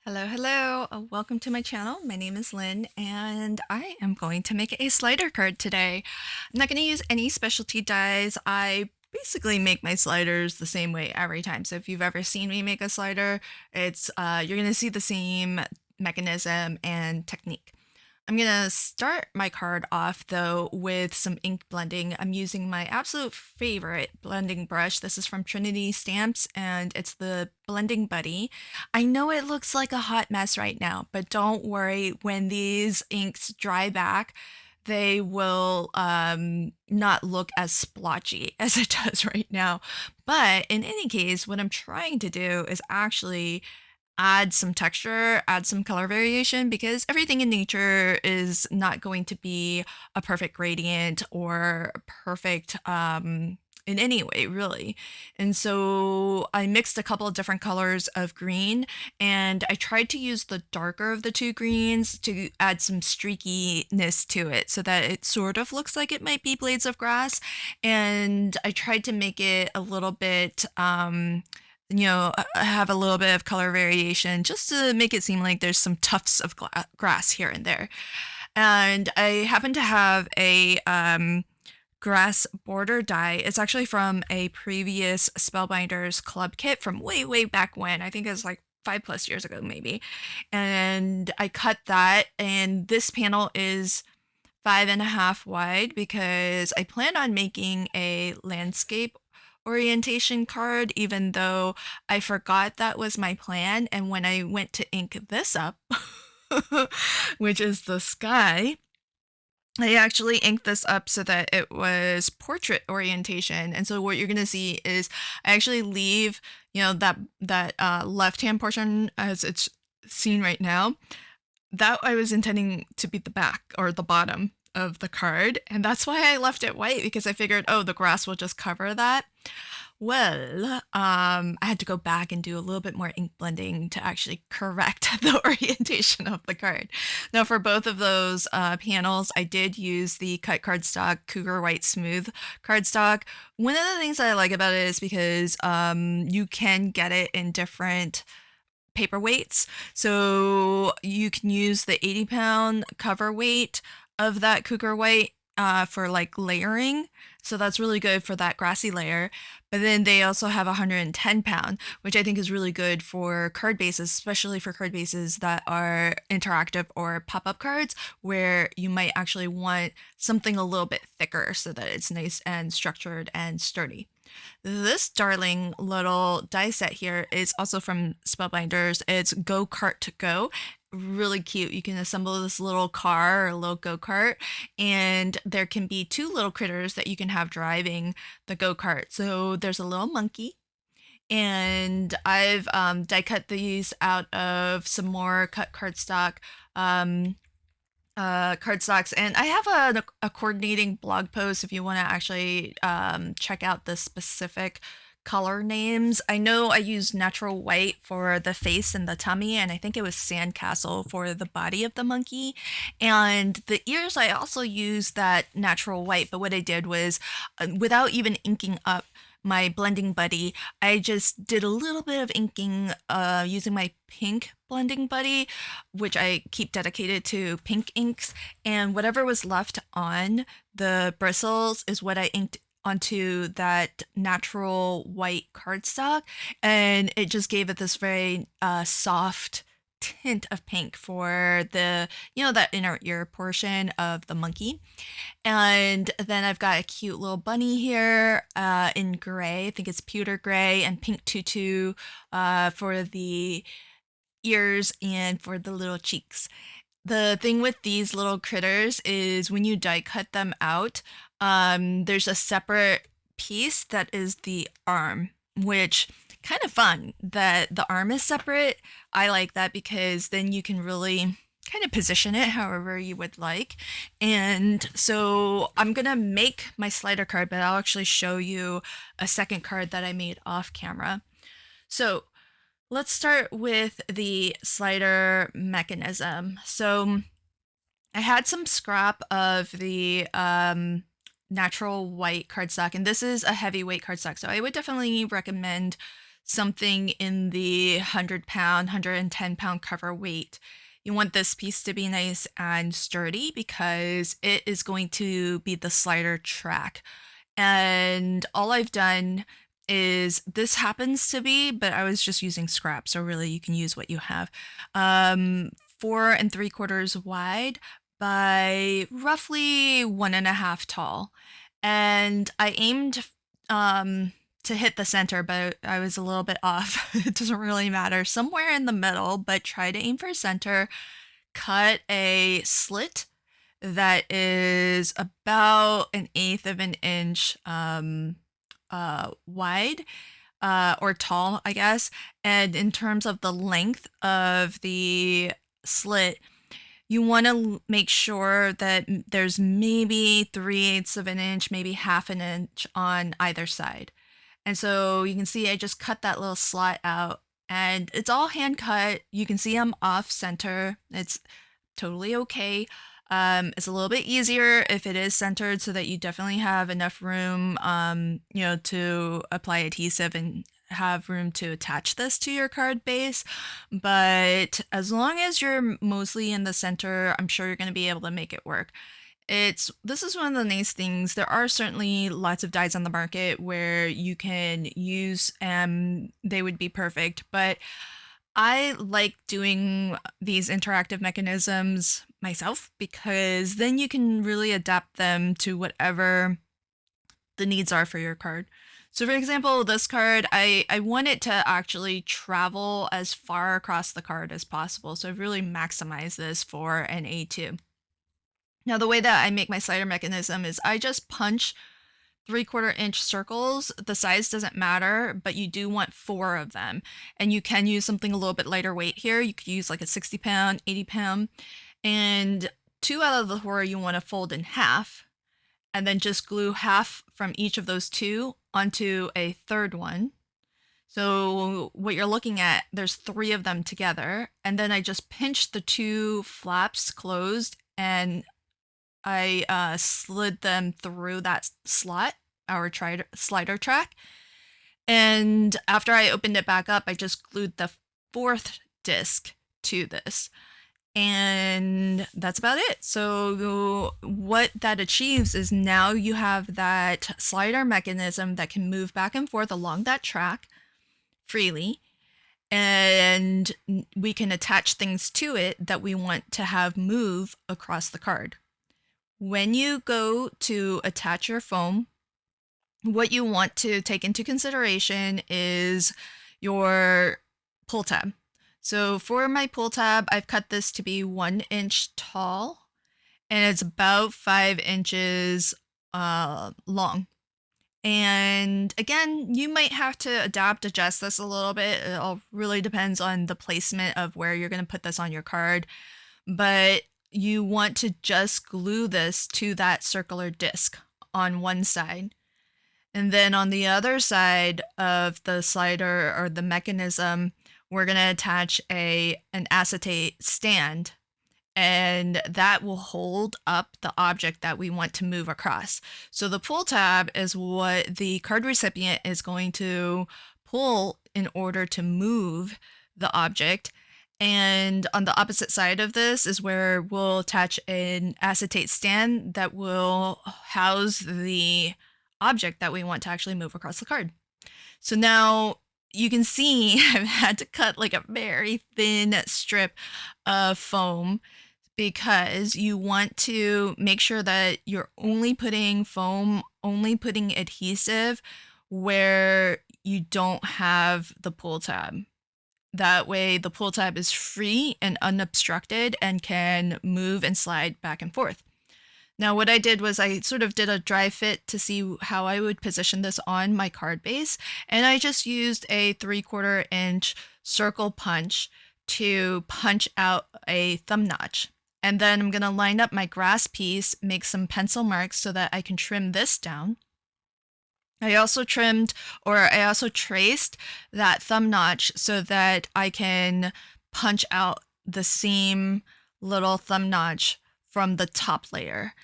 Hello, hello. Welcome to my channel. My name is Lynn, and I am going to make a slider card today. I'm not going to use any specialty dies. I basically make my sliders the same way every time. So if you've ever seen me make a slider, it's you're going to see the same mechanism and technique. I'm gonna start my card off though with some ink blending. I'm using my absolute favorite blending brush. This is from Trinity Stamps and it's the Blending Buddy. I know it looks like a hot mess right now, but don't worry, when these inks dry back, they will not look as splotchy as it does right now. But in any case, what I'm trying to do is actually add some texture, add some color variation because everything in nature is not going to be a perfect gradient or perfect in any way, really. And so I mixed a couple of different colors of green and I tried to use the darker of the two greens to add some streakiness to it so that it sort of looks like it might be blades of grass. And I tried to make it a little bit have a little bit of color variation just to make it seem like there's some tufts of grass here and there. And I happen to have a grass border die. It's actually from a previous Spellbinders club kit from way, way back when. I think it was like 5+ years ago, maybe. And I cut that, and this panel is 5.5 wide because I plan on making a landscape orientation card, even though I forgot that was my plan. And when I went to ink this up, which is the sky, I actually inked this up so that it was portrait orientation. And so what you're going to see is I actually leave, that left-hand portion as it's seen right now. That I was intending to be the back or the bottom of the card, and that's why I left it white because I figured, oh, the grass will just cover that. Well, I had to go back and do a little bit more ink blending to actually correct the orientation of the card. Now, for both of those panels, I did use the cut cardstock Cougar White Smooth cardstock. One of the things I like about it is because you can get it in different paperweights. So you can use the 80-pound cover weight of that Cougar White for like layering. So that's really good for that grassy layer. But then they also have 110-pound, which I think is really good for card bases, especially for card bases that are interactive or pop-up cards, where you might actually want something a little bit thicker so that it's nice and structured and sturdy. This darling little die set here is also from Spellbinders. It's Go Kart to Go. Really cute. You can assemble this little car or a little go-kart, and there can be two little critters that you can have driving the go-kart. So there's a little monkey, and I've die cut these out of some more cut cardstock cardstocks, and I have a coordinating blog post if you want to actually check out the specific color names. I know I used natural white for the face and the tummy, and I think it was sandcastle for the body of the monkey. And the ears, I also used that natural white, but what I did was, without even inking up my blending buddy, I just did a little bit of inking using my pink blending buddy, which I keep dedicated to pink inks, and whatever was left on the bristles is what I inked onto that natural white cardstock, and it just gave it this very soft tint of pink for the that inner ear portion of the monkey. And then I've got a cute little bunny here in gray. I think it's pewter gray and pink tutu for the ears and for the little cheeks. The thing with these little critters is when you die cut them out, there's a separate piece that is the arm, which kind of fun that the arm is separate. I like that because then you can really kind of position it however you would like. And so I'm gonna make my slider card, but I'll actually show you a second card that I made off camera. So let's start with the slider mechanism. So I had some scrap of the natural white cardstock, and this is a heavyweight cardstock, so I would definitely recommend something in the 100 pound, 110 pound cover weight. You want this piece to be nice and sturdy because it is going to be the slider track. And all I've done is this happens to be, but I was just using scrap, so really you can use what you have. 4 3/4 wide by roughly 1.5 tall. And I aimed to hit the center, but I was a little bit off. It doesn't really matter. Somewhere in the middle, but try to aim for center. Cut a slit that is about 1/8 of an inch wide, or tall, I guess. And in terms of the length of the slit, you want to make sure that there's maybe 3/8 of an inch, maybe half an inch on either side. And so you can see I just cut that little slot out, and it's all hand cut. You can see I'm off center. It's totally okay. It's a little bit easier if it is centered so that you definitely have enough room, to apply adhesive and have room to attach this to your card base. But as long as you're mostly in the center, I'm sure you're going to be able to make it work. This is one of the nice things. There are certainly lots of dies on the market where you can use and they would be perfect, but I like doing these interactive mechanisms myself because then you can really adapt them to whatever the needs are for your card. So for example, this card, I want it to actually travel as far across the card as possible. So I've really maximized this for an A2. Now the way that I make my slider mechanism is I just punch 3/4 inch circles. The size doesn't matter, but you do want 4 of them. And you can use something a little bit lighter weight here. You could use like a 60 pound, 80 pound. And 2 out of the 4 you want to fold in half. And then just glue half from each of those 2 onto a third one. So what you're looking at, there's 3 of them together. And then I just pinch the 2 flaps closed and I slid them through that slot, our slider track. And after I opened it back up, I just glued the 4th disc to this. And that's about it. So what that achieves is now you have that slider mechanism that can move back and forth along that track freely. And we can attach things to it that we want to have move across the card. When you go to attach your foam, what you want to take into consideration is your pull tab. So for my pull tab, I've cut this to be 1 inch tall, and it's about 5 inches long. And again, you might have to adjust this a little bit. It all really depends on the placement of where you're going to put this on your card. But you want to just glue this to that circular disc on one side. And then on the other side of the slider or the mechanism, we're going to attach an acetate stand, and that will hold up the object that we want to move across. So the pull tab is what the card recipient is going to pull in order to move the object. And on the opposite side of this is where we'll attach an acetate stand that will house the object that we want to actually move across the card. So now you can see I've had to cut like a very thin strip of foam because you want to make sure that you're only putting foam, only putting adhesive where you don't have the pull tab. That way the pull tab is free and unobstructed and can move and slide back and forth. Now what I did was I sort of did a dry fit to see how I would position this on my card base, and I just used a 3/4 inch circle punch to punch out a thumb notch. And then I'm going to line up my grass piece, make some pencil marks so that I can trim this down. I also traced that thumb notch so that I can punch out the same little thumb notch from the top layer.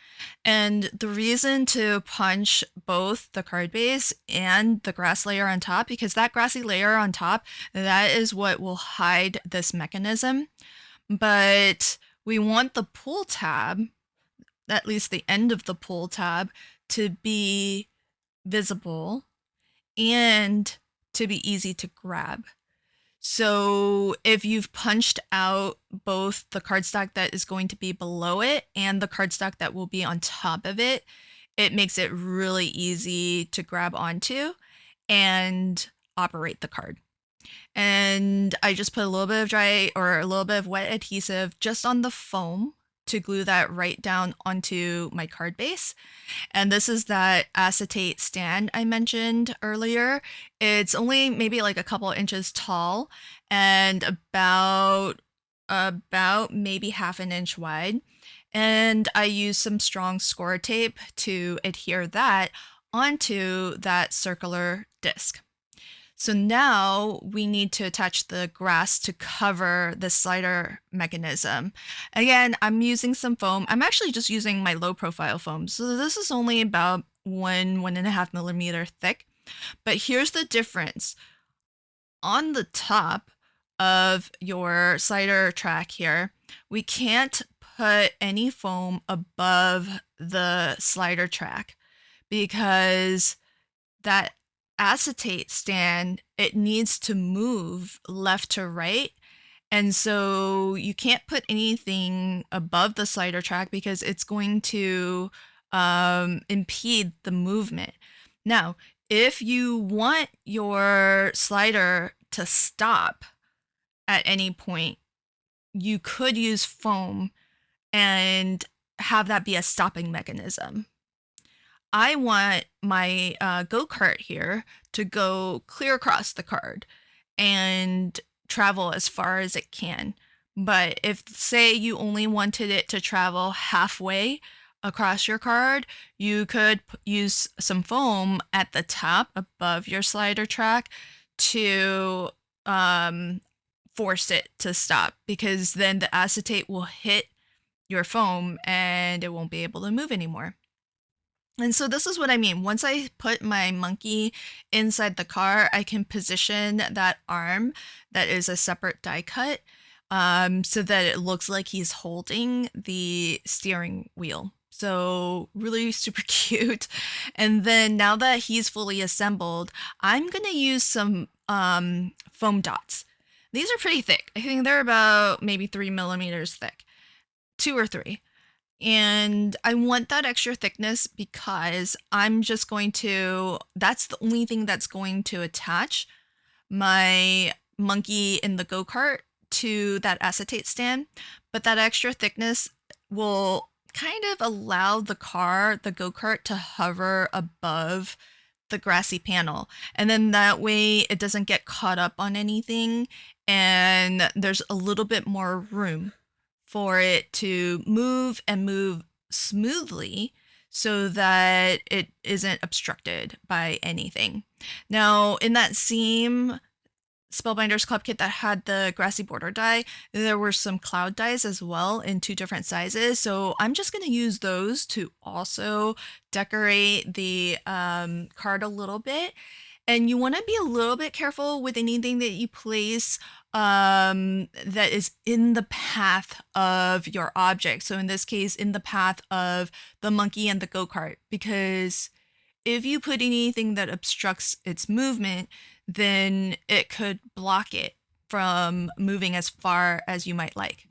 And the reason to punch both the card base and the grass layer on top, because that grassy layer on top, that is what will hide this mechanism. But we want the pull tab, at least the end of the pull tab, to be visible and to be easy to grab. So if you've punched out both the cardstock that is going to be below it and the cardstock that will be on top of it, it makes it really easy to grab onto and operate the card. And I just put a little bit of dry or a little bit of wet adhesive just on the foam to glue that right down onto my card base. And this is that acetate stand I mentioned earlier. It's only maybe like a couple inches tall and about maybe half an inch wide. And I use some strong score tape to adhere that onto that circular disc. So now we need to attach the grass to cover the slider mechanism. Again, I'm using some foam. I'm actually just using my low profile foam. So this is only about 1.5 millimeter thick. But here's the difference. On the top of your slider track here, we can't put any foam above the slider track because that acetate stand, it needs to move left to right. And so you can't put anything above the slider track because it's going to impede the movement. Now, if you want your slider to stop at any point, you could use foam and have that be a stopping mechanism. I want my go-kart here to go clear across the card and travel as far as it can. But if, say, you only wanted it to travel halfway across your card, you could use some foam at the top above your slider track to force it to stop, because then the acetate will hit your foam and it won't be able to move anymore. And so this is what I mean. Once I put my monkey inside the car, I can position that arm that is a separate die cut so that it looks like he's holding the steering wheel. So really super cute. And then now that he's fully assembled, I'm going to use some foam dots. These are pretty thick. I think they're about maybe 3 millimeters thick, 2 or 3. And I want that extra thickness because I'm just going to, that's the only thing that's going to attach my monkey in the go-kart to that acetate stand. But that extra thickness will kind of allow the go-kart to hover above the grassy panel. And then that way it doesn't get caught up on anything and there's a little bit more room for it to move and move smoothly so that it isn't obstructed by anything. Now, in that same Spellbinders Club kit that had the grassy border die, there were some cloud dies as well in 2 different sizes. So I'm just going to use those to also decorate the card a little bit. And you want to be a little bit careful with anything that you place that is in the path of your object. So in this case, in the path of the monkey and the go-kart, because if you put anything that obstructs its movement, then it could block it from moving as far as you might like.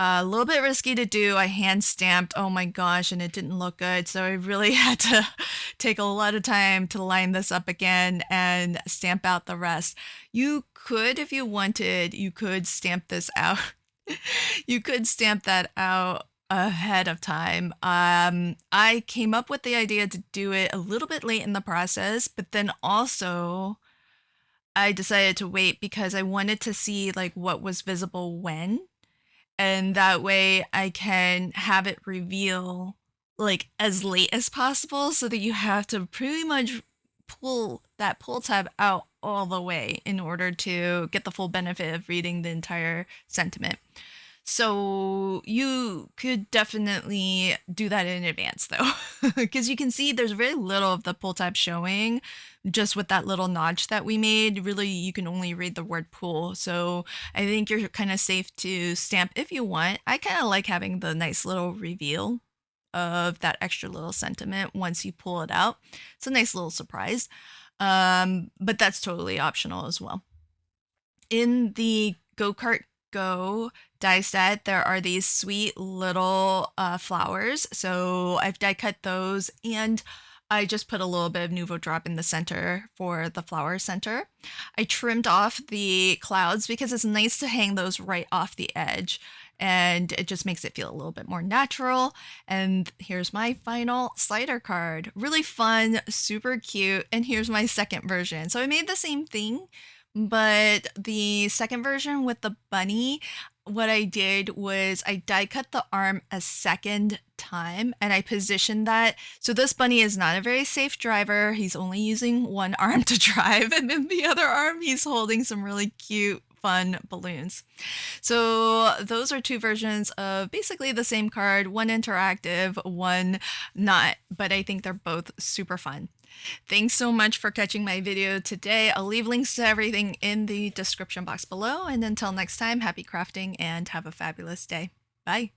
A little bit risky to do. I hand stamped, oh my gosh, and it didn't look good. So I really had to take a lot of time to line this up again and stamp out the rest. You could, if you wanted, you could stamp this out. You could stamp that out ahead of time. I came up with the idea to do it a little bit late in the process, but then also I decided to wait because I wanted to see like what was visible when. And that way I can have it reveal like as late as possible so that you have to pretty much pull that pull tab out all the way in order to get the full benefit of reading the entire sentiment. So you could definitely do that in advance though, because you can see there's very little of the pull tab showing. Just with that little notch that we made, really you can only read the word pull. So I think you're kind of safe to stamp if you want. I kind of like having the nice little reveal of that extra little sentiment once you pull it out. It's a nice little surprise. But that's totally optional as well. In the Go-Kart Go die set, there are these sweet little flowers. So I've die cut those, and I just put a little bit of Nouveau Drop in the center for the flower center. I trimmed off the clouds because it's nice to hang those right off the edge, and it just makes it feel a little bit more natural. And here's my final slider card. Really fun, super cute. And here's my second version. So I made the same thing, but the second version with the bunny, what I did was I die cut the arm a second time and I positioned that. So this bunny is not a very safe driver. He's only using one arm to drive, and then the other arm he's holding some really cute fun balloons. So those are two versions of basically the same card, one interactive, one not, but I think they're both super fun. Thanks so much for catching my video today. I'll leave links to everything in the description box below. And until next time, happy crafting and have a fabulous day. Bye.